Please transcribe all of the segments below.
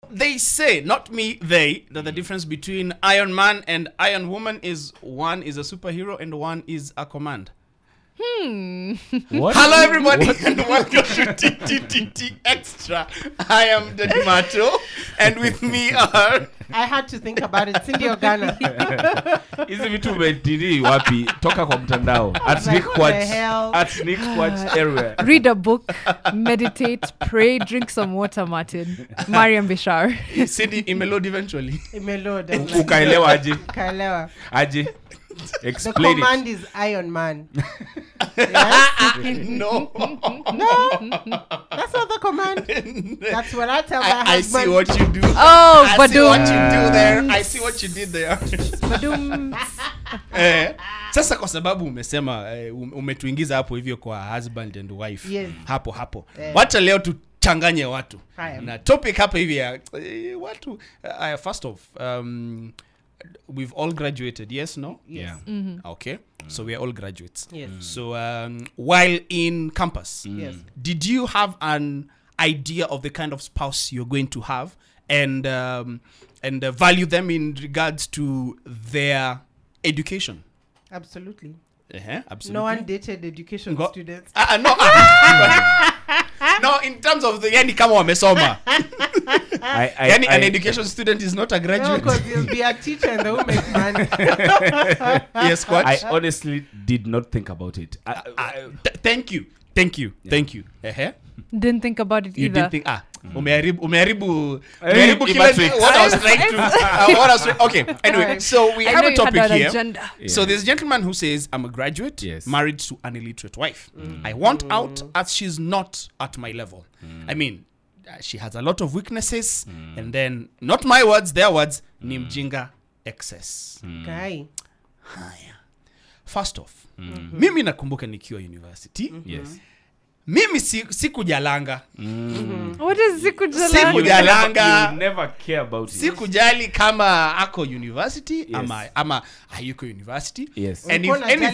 they say, not me, that the difference between Iron Man and Iron Woman is one is a superhero and one is a command. What? Hello everybody and welcome to TTTT Extra. I am the Dimato and with me are... I had to think about it. Cindy Ogara. Hizi vitu umetiri wapi? Toka kwa mtandao. At Nick Kwach. At Nick Kwach everywhere. Read a book, meditate, pray, drink some water, Martin. Mariam Bishar. Cindy imelod eventually. Imelod. Ukaelewa aje? Ukaelewa. Aje. The Explain command it. is Iron Man. No. That's not the command. That's what I tell my husband. I see what you do. Oh, I see what you do there. I see what you did there. Sasa kwa sababu umesema umetuingiza hapo hivyo kwa husband and wife. Yes. Hapo. Wacha leo tuchanganye watu. Na topic hapa hivi ya watu first off we've all graduated, yes, no? Yes. Yeah. Mm-hmm. Okay. So we are all graduates. Yes. So while in campus, Yes. did you have an idea of the kind of spouse you're going to have and value them in regards to their education? Absolutely. Absolutely. No one dated education students. No. No, in terms of the yani kama wamesoma. An education student is not a graduate. No, because you'll be a teacher and they will make money. Yes, Kwach. I honestly did not think about it. Thank you. Didn't think about it You either. didn't think umeharibu Matrix. what I was trying to okay, anyway, Right. so we I have know a you had topic an here. agenda. Yeah. So there's a gentleman who says, I'm a graduate, Yes. married to an illiterate wife. I want out as she's not at my level. I mean, she has a lot of weaknesses, and then, not my words, their words, ni mjinga excess. Guy. Haya. First off, mimi nakumbuka nikiwa university. Yes. Mimi sikujalanga. What is Zikujalanga? Sikujalanga. You never care about it. Sikujali kama ako university Yes. ama hayuko university. Yes. And if Ulikuwa unajali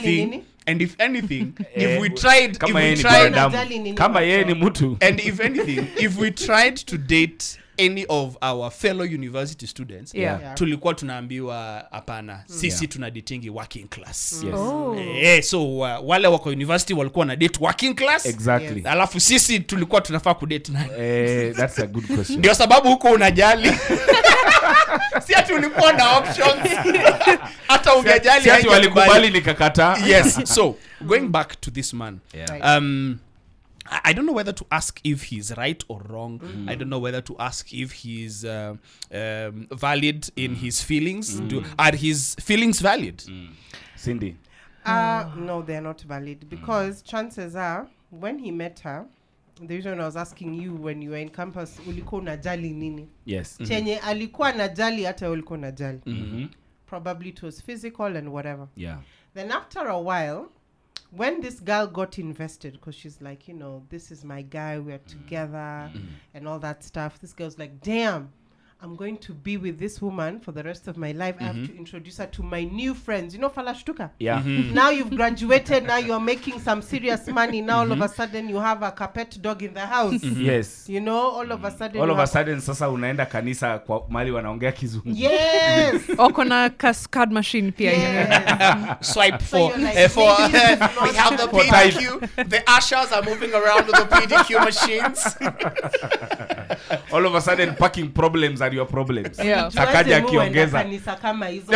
anything, nini? if we tried Kama yeye ni tried- binadamu. Unajali nini Kama yeye ni macho? mtu. and if anything, if we tried to date any of our fellow university students, Yeah. tulikuwa tunaambiwa hapana, sisi tunadatingi working class. Yes. Oh. So wale wako university walikuwa na date working class. Exactly. Alafu sisi tulikuwa tunafaa kudate nani? That's a good question. Ndio sababu huko unajali. Si ati ulikuwa na options. Hata ungejali Si ati walikubali haikubali. nikakata. Yes. So, going back to this man. Yeah. Right. I don't know whether to ask if he's right or wrong. I don't know whether to ask if he's valid in his feelings. Are his feelings valid? Cindy. No, they're not valid because chances are when he met her, the reason I was asking you when you were in campus, ulikuwa unajali nini? Yes. Chenye alikuwa najali hata ulikuwa najali. Mm-hmm. Probably it was physical and whatever. Yeah. Then after a while, when this girl got invested, because she's like, you know, this is my guy, we're together and all that stuff. This girl's like, damn, I'm going to be with this woman for the rest of my life. I have to introduce her to my new friends. You know Falashtuka? Yeah. Now you've graduated, now you're making some serious money. Now all of a sudden you have a carpet dog in the house. Yes. You know, all of a sudden All you of a have- sudden sasa unaenda kanisa kwa mali wanaongea kizungu. Yes. Okona card machine pia. Yes. Swipe So for, you're like, for maybe this is not we have the for PDQ. The ushers are moving around with the PDQ machines. All of a sudden parking problems are your problems. Yeah. Akaja Tuache muwe na akiongeza. kanisa kama hizo.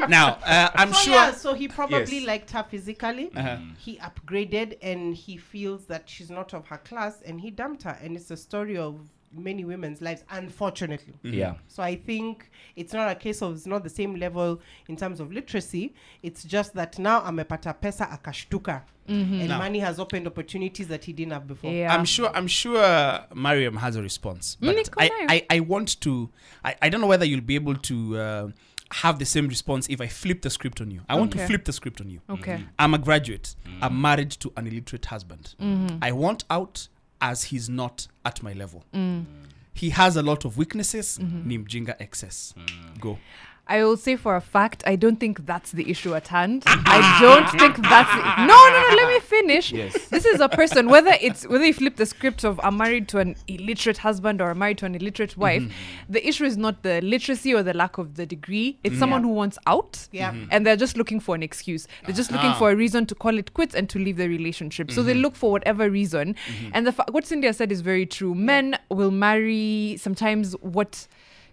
Now, I'm So sure. yeah, so he probably Yes. liked her physically. He upgraded and he feels that she's not of her class and he dumped her. And it's a story of many women's lives, unfortunately. Yeah. So I think it's not a case of it's not the same level in terms of literacy. It's just that now amepata pesa akashtuka. And Now- money has opened opportunities that he didn't have before. Yeah. I'm sure Mariam has a response, but Niko nayo. I want to. I don't know whether you'll be able to have the same response if I flip the script on you. I want to Okay. flip the script on you. Okay. I'm a graduate. I'm married to an illiterate husband. I want out as he's not at my level. He has a lot of weaknesses. Ni mjinga excess. Go. I will say for a fact, I don't think that's the issue at hand. I don't think that's no. Let me finish. Yes. This is a person. Whether you flip the script of I'm married to an illiterate husband or I'm married to an illiterate wife, the issue is not the literacy or the lack of the degree. It's someone who wants out, and they're just looking for an excuse. They're just looking for a reason to call it quits and to leave the relationship. So they look for whatever reason. And what Cynthia said is very true. Men will marry sometimes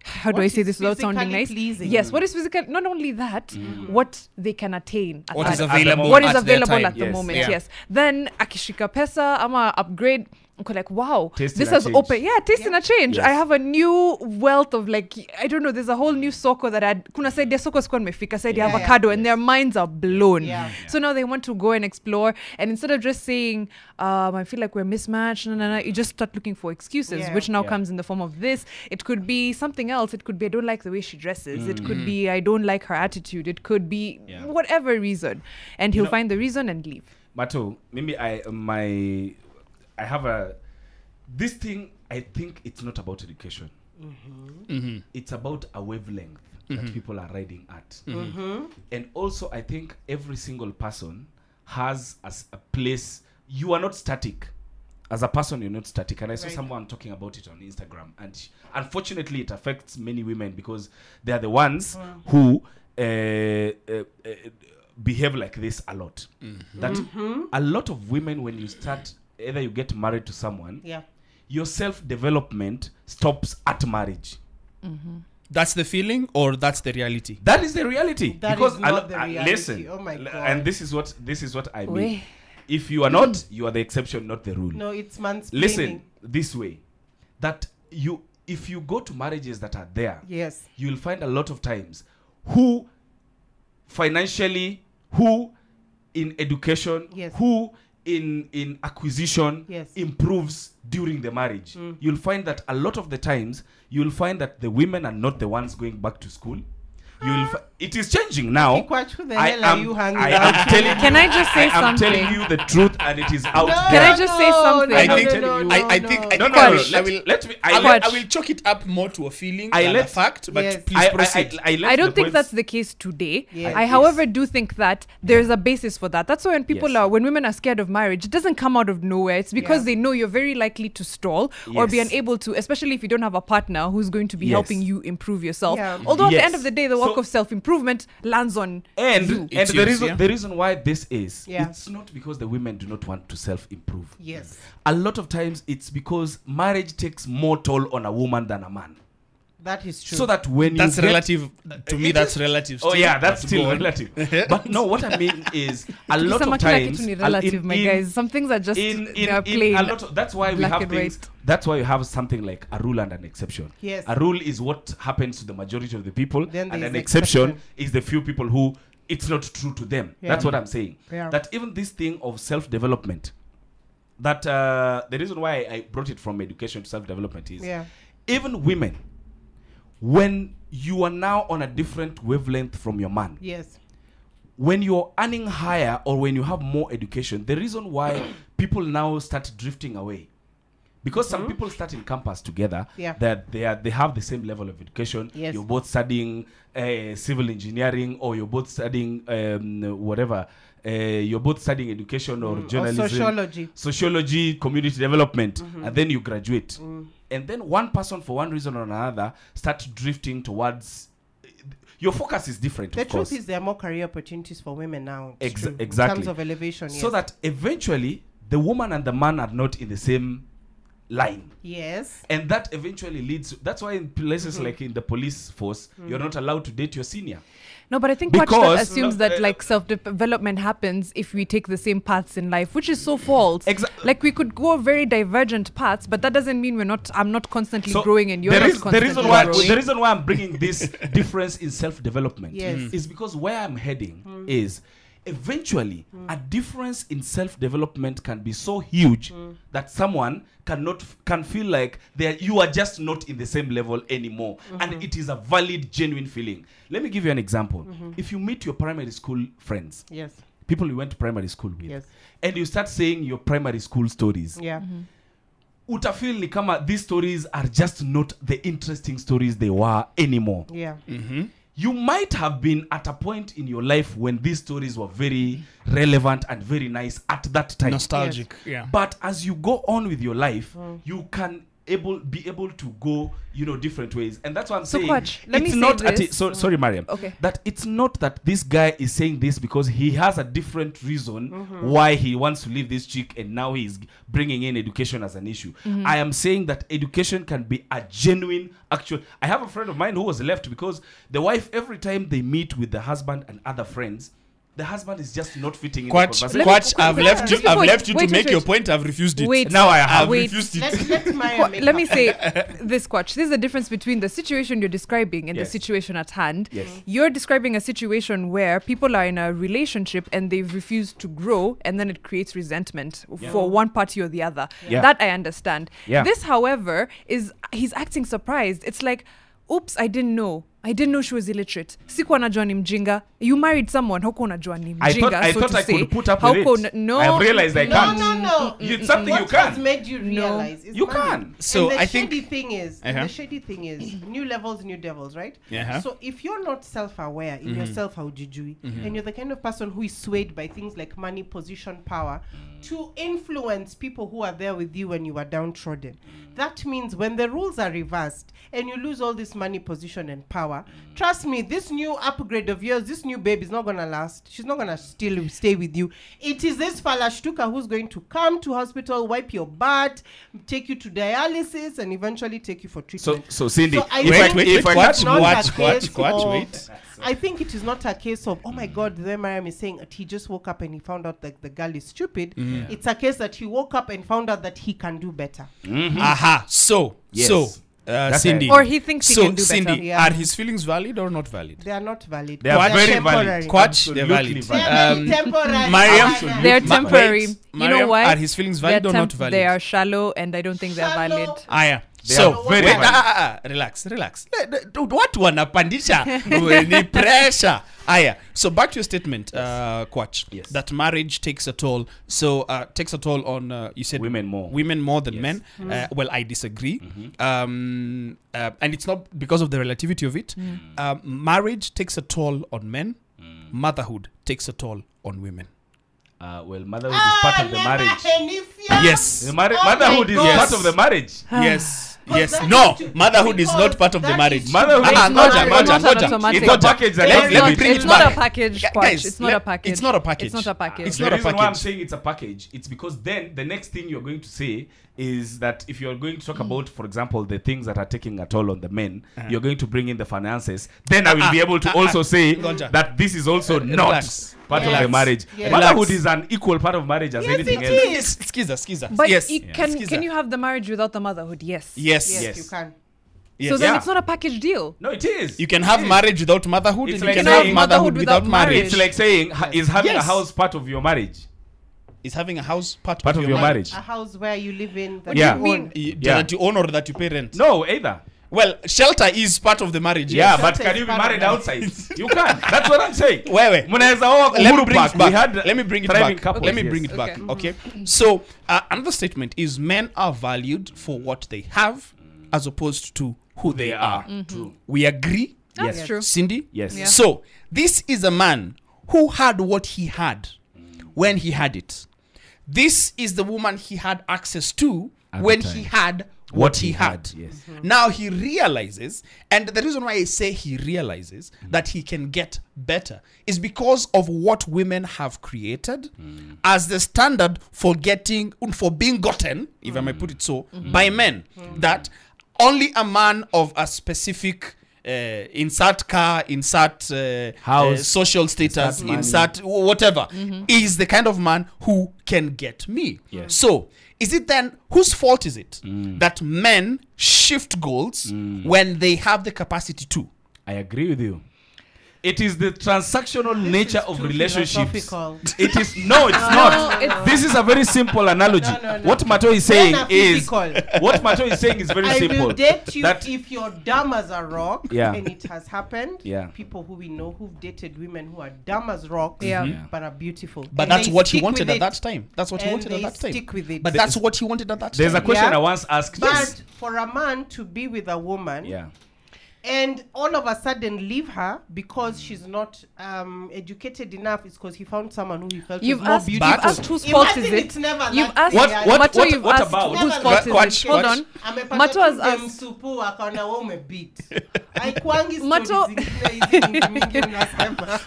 how do I say this without sounding nice? Pleasing. Yes, what is physical? Not only that, what they can attain. What is available at the moment, yes. Then akishika pesa, ama upgrade. Like, wow, Taste this in a has change. opened. Yeah, taste in a change. Yes. I have a new wealth of I don't know, there's a whole new soko that kuna said soko sikuwa nimefika, said avocado, and their minds are blown. Yeah. So now they want to go and explore, and instead of just saying, I feel like we're mismatched, you just start looking for excuses, which now comes in the form of this. It could be something else. It could be I don't like the way she dresses. It could be I don't like her attitude. It could be whatever reason, and he'll find the reason and leave. Mato, maybe I have this thing. I think it's not about education. It's about a wavelength that people are riding at. And also, I think every single person has a place. You are not static. As a person, you're not static. And I saw someone talking about it on Instagram. And unfortunately, it affects many women because they are the ones who behave like this a lot. That a lot of women, when you start, either you get married to someone, your self-development stops at marriage. That's the feeling, or that's the reality? That is the reality. That because is not the reality. Listen, oh my God. and this is what I mean. If you are not, you are the exception, not the rule. No, it's mansplaining. Listen this way, that if you go to marriages that are there, you'll find a lot of times who financially, who in education, who in acquisition improves during the marriage. You'll find that a lot of the times you'll find that the women are not the ones going back to school. It is changing now. Kwach, who the hell are you hanging I out am telling you, Can I just say I am something? telling you the truth, and it is out No, there. Can I just say something? I will chalk it up more to a feeling than a fact, but please proceed. I don't think that's the case today. I, however, do think that there's a basis for that. That's why when women are scared of marriage, it doesn't come out of nowhere. It's because they know you're very likely to stall or be unable to, especially if you don't have a partner who's going to be helping you improve yourself. Although at the end of the day, the work of self-improvement lands on you. And the reason why this is, it's not because the women do not want to self-improve. A lot of times it's because marriage takes more toll on a woman than a man. That is true. So that when that's relative to me, that's relative. Oh yeah, that's still relative. But no, what I mean is a lot of times, relative, my guys. Some things are just plain. That's why we have things. That's why you have something like a rule and an exception. A rule is what happens to the majority of the people, and an exception is the few people who it's not true to them. That's what I'm saying. That even this thing of self-development, that the reason why I brought it from education to self-development is even women. When you are now on a different wavelength from your man, when you're earning higher or when you have more education, the reason why people now start drifting away, because some people start in campus together, that they have the same level of education. You're both studying civil engineering, or you're both studying whatever. You're both studying education or journalism, or sociology, community development, and then you graduate. And then one person, for one reason or another, starts drifting towards... Your focus is different, The of course. truth is there are more career opportunities for women now. Exactly. In terms of elevation, So that eventually, the woman and the man are not in the same line. And that eventually leads... That's why in places like in the police force, you're not allowed to date your senior. No, but I think Kwach assumes that like self-development happens if we take the same paths in life, which is so false. Like we could go very divergent paths, but that doesn't mean I'm not constantly growing and you're not constantly growing. The reason why I'm bringing this difference in self-development is because where I'm heading is eventually a difference in self-development can be so huge that someone can feel like you are just not in the same level anymore, and it is a valid, genuine feeling. Let me give you an example. If you meet your primary school friends, people you went to primary school with, and you start saying your primary school stories, utafeel ni kama these stories are just not the interesting stories they were anymore. you might have been at a point in your life when these stories were very relevant and very nice at that time. Nostalgic. Yeah. But as you go on with your life, you can be able to go, different ways. And that's what I'm saying. Kwach, let me it's say not this. sorry, Mariam. Okay. That it's not that this guy is saying this because he has a different reason why he wants to leave this chick, and now he's bringing in education as an issue. I am saying that education can be a genuine, actual. I have a friend of mine who was left because the wife, every time they meet with the husband and other friends, the husband is just not fitting in the conversation. Kwach, I've left you to make your point. I've refused it. Now I have refused it. Let me say this, Kwach. This is the difference between the situation you're describing and the situation at hand. Yes. You're describing a situation where people are in a relationship and they've refused to grow, and then it creates resentment for one party or the other. Yeah. That I understand. Yeah. This, however, he's acting surprised. It's like, oops, I didn't know she was illiterate. Sikuwa najua ni mjinga. You married someone, haukuwa unajua ni mjinga. I thought I could put up with it. No. I've realized I can't. No. It's something what you can't. has made you realize is You money. can. So and the I think shady thing is new levels, new devils, right? So if you're not self-aware in yourself, haujijui, and you're the kind of person who is swayed by things like money, position, power, to influence people who are there with you when you are downtrodden. That means when the rules are reversed and you lose all this money, position, and power, trust me, this new upgrade of yours, this new babe is not going to last. She's not going to still stay with you. It is this falashtuka who's going to come to hospital, wipe your butt, take you to dialysis, and eventually take you for treatment. So Cindy, wait. I think it is not a case of, oh my God, the Mariam is saying that he just woke up and he found out that the girl is stupid. It's a case that he woke up and found out that he can do better. Aha. So, Cindy. Or he thinks he can do Cindy, better. Yeah. are his feelings valid or not valid? They are not valid. They are very temporary. valid. Kwach, they're Absolutely valid. They are temporary. Mariam, They're temporary. wait, You know Mariam, why? are his feelings valid or not valid? They are shallow, and I don't think they're valid. Aya. They So, are very wait, valid. relax. What wanapandisha? Ni pressure. Aya. So back to your statement, Kwach, Yes. that marriage takes a toll. So takes a toll on you said Women more than Yes. men. Well, I disagree. And it's not because of the relativity of it. Marriage takes a toll on men. Motherhood takes a toll on women. Well, motherhood is part of the marriage. Yes. Motherhood is part of the marriage. Yes. Yes. that No, is motherhood is because not part of the that marriage. is- Motherhood It's is not- not it's not an automatic. It's a package that Let me is bring it It's not back. a package, Kwach. Guys, It's not a package. It's not a package. It's not a package. It's the not a reason why I'm package. saying it's a package, it's because then the next thing you're going to say is that if you're going to talk about, for example, the things that are taking a toll on the men, you're going to bring in the finances. Then I will be able to also say Gonja. that this is also not Relax. part of Yes. the marriage. Yes. Motherhood Relax. is an equal part of marriage as anything it else. is. Skiza. But yes. can you have the marriage without the motherhood? Yes. Yes. Yes, Yes. you can. Yes. So then Yeah. it's not a package deal. No, it is. You can have marriage without motherhood, It's and like you can saying have motherhood without without marriage. It's like saying, is having a Yes. house part of your marriage? Is having a house part Part of your marriage. A house where you live in. That Yeah. you mean? own. Yeah. That you own or that you pay rent. No, either. Well, shelter is part of the marriage. Yeah, Yes. but Shelter can is you be part of married that. outside? You can. That's what I'm saying. Wait. Mnaweza oa Let me Uhuru bring Park. it back. We had Let me bring it thriving back. couples, Let me yes. bring it back. Okay. Okay. So another statement is men are valued for what they have, as opposed to who they are. True. We agree, That's Yes. true. Cindy. Yes. Yeah. So this is a man who had what he had when he had it. This is the woman he had access to At when the time. he had what he had. Yes. Now he realizes, and the reason why I say he realizes that he can get better is because of what women have created as the standard for being gotten, if I may put it so, by men. That only a man of a specific insert car, insert House, social status, money. insert whatever, is the kind of man who can get me. Yes. So, is it then, whose fault is it that men shift goals when they have the capacity to? I agree with you. It is the transactional nature of too relationships. philosophical. It is it's not. it's- This is a very simple analogy. No. What Mato is saying Men are is physical. what Mato is saying is very I simple. will date you That- if you're dumb as a rock. Yeah. And it has happened. Yeah. People who we know who've dated women who are dumb as rocks, Yeah. Yeah. but are beautiful. But And that's they what he stick wanted with at it. that time. That's what he And wanted at they that time. stick with it. But that's what he wanted at that There's a time. question Yeah. I once asked. But for a man to be with a woman, Yeah. and all of a sudden leave her because she's not educated enough. It's because he found someone who he felt was more beautiful. You've asked whose fault is it? You've asked what about whose fault is it? Hold on. Mato has asked.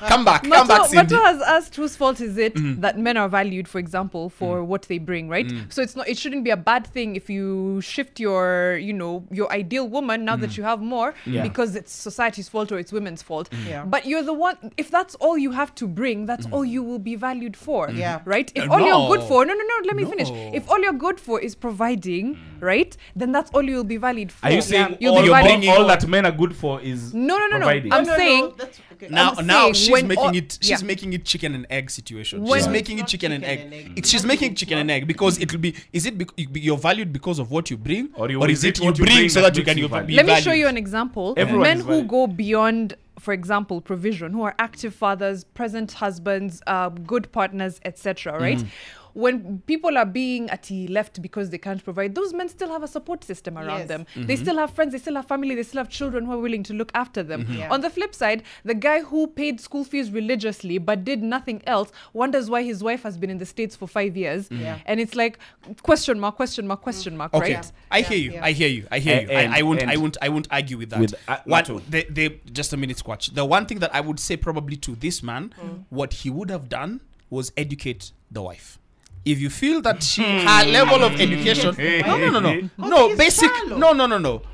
Come back, Cindy. Mato has asked whose fault is it that men are valued, for example, for what they bring, right? So it shouldn't be a bad thing if you shift your ideal woman now that you have more because it's society's fault or it's women's fault. But you're the one, if that's all you have to bring, that's all you will be valued for, right? If all you're good for, let me finish. If all you're good for is providing, right, then that's all you'll be valued for. Are you saying all that men are good for is providing? I'm saying now she's making it chicken and egg situation. She's making it chicken and egg. She's making chicken and egg because it will be. Is it you're valued because of what you bring, or is it you bring so that you can be valued? Let me show you an example. Men who go beyond, for example, provision, who are active fathers, present husbands, good partners, etc. Right? When people are being left because they can't provide, those men still have a support system around them. They still have friends, they still have family, they still have children who are willing to look after them. On the flip side, the guy who paid school fees religiously but did nothing else wonders why his wife has been in the States for 5 years. And it's like, question mark, okay. Right? I hear you. I won't argue with that. Just a minute, Kwach. The one thing that I would say probably to this man, what he would have done was educate the wife. If you feel that her level of education,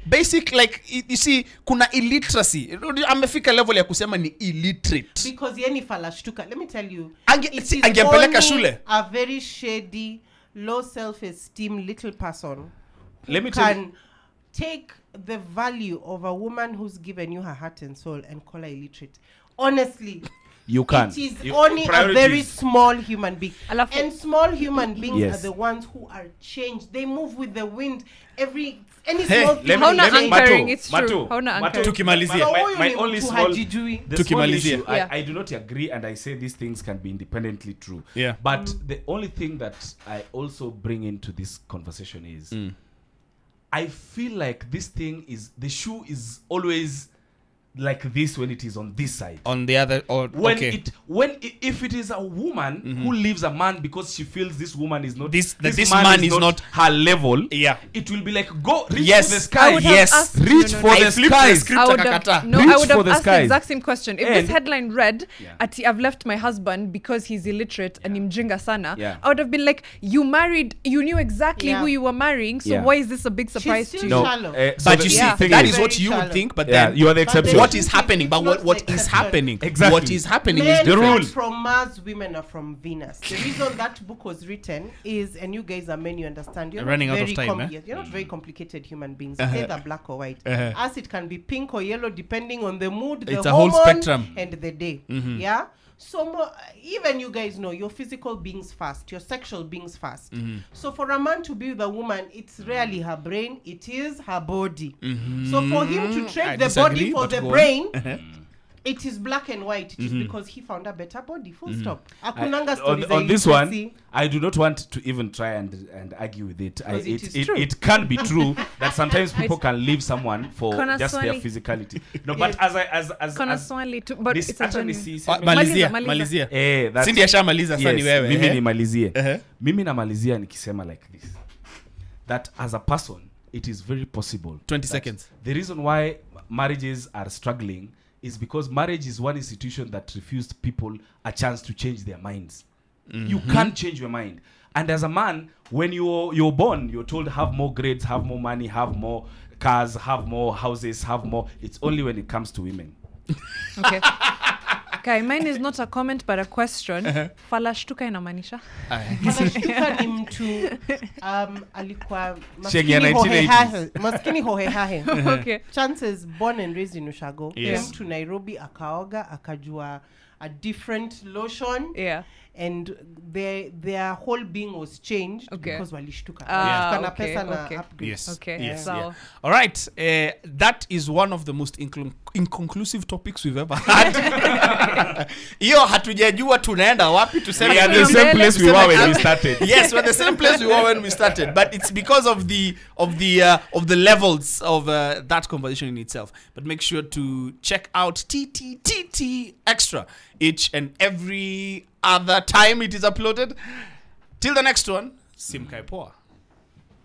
basic, like you see, kuna illiteracy. Amefika level ya kusema ni illiterate. Because yeni falashtuka. Let me tell you, angempeleka shule. A very shady, low self-esteem little person Let me can take the value of a woman who's given you her heart and soul and call her illiterate. Honestly. You can. It is only a very small human being. And small human beings are the ones who are changed. They move with the wind. Any small thing. It's true. My only small issue, I do not agree, and I say these things can be independently true. But the only thing that I also bring into this conversation is I feel like this thing is, the shoe is always like this when it is on this side. On the other, or if it is a woman who leaves a man because she feels this woman is not this man is not her level, it will be like, go reach for the sky. Reach for the skies. I would have asked the exact same question. If this headline read, I've left my husband because he's illiterate and mjinga sana, I would have been like, you knew exactly who you were marrying, so why is this a big surprise to you? But you see, that is what you would think, but then you are the exception. What is happening? But what is happening? Exactly. What is happening Men is the rule. from Mars, women are from Venus. The reason that book was written is, and you guys are men, you understand. You're running out of time. You're not very complicated human beings. It's either black or white. As it can be pink or yellow depending on the mood, the hormone, whole spectrum, and the day. Yeah. So even you guys know your physical beings first, your sexual beings first. So for a man to be with a woman, it's rarely her brain, it is her body. So for him to trade the body for the brain, it is black and white. It is because he found a better body. Full stop. On this one, I do not want to even try and argue with it. It can be true that sometimes people can leave someone for just their physicality. No, but as but it's Malizia. Cindy ashamaliza sasa ni wewe. Mimi nimalizie. Mimi namalizia nikisema like this. That as a person, it is very possible. 20 seconds. The reason why marriages are struggling is because marriage is one institution that refused people a chance to change their minds. You can't change your mind. And as a man, when you're born, you're told have more grades, have more money, have more cars, have more houses, have more. It's only when it comes to women. Okay, mine is not a comment but a question. Falashtuka inamaanisha? Falashtuka ni mtu alikuwa maskini hohehahe. Okay. Chances born and raised in Ushago. Came to Nairobi akaoga akajua a different lotion. and their whole being was changed because walishtuka. Upgrade. Yes. Okay. Yes. So. Yeah. All right. That is one of the most inconclusive topics we've ever had. Hiyo hatujajua tunaenda wapi tuseme. We are the same place we were when we started. Yes, we're the same place we were when we started, but it's because of the levels of that conversation in itself. But make sure to check out TTTT Extra each and every other time it is uploaded. Till the next one, Simkai Poa.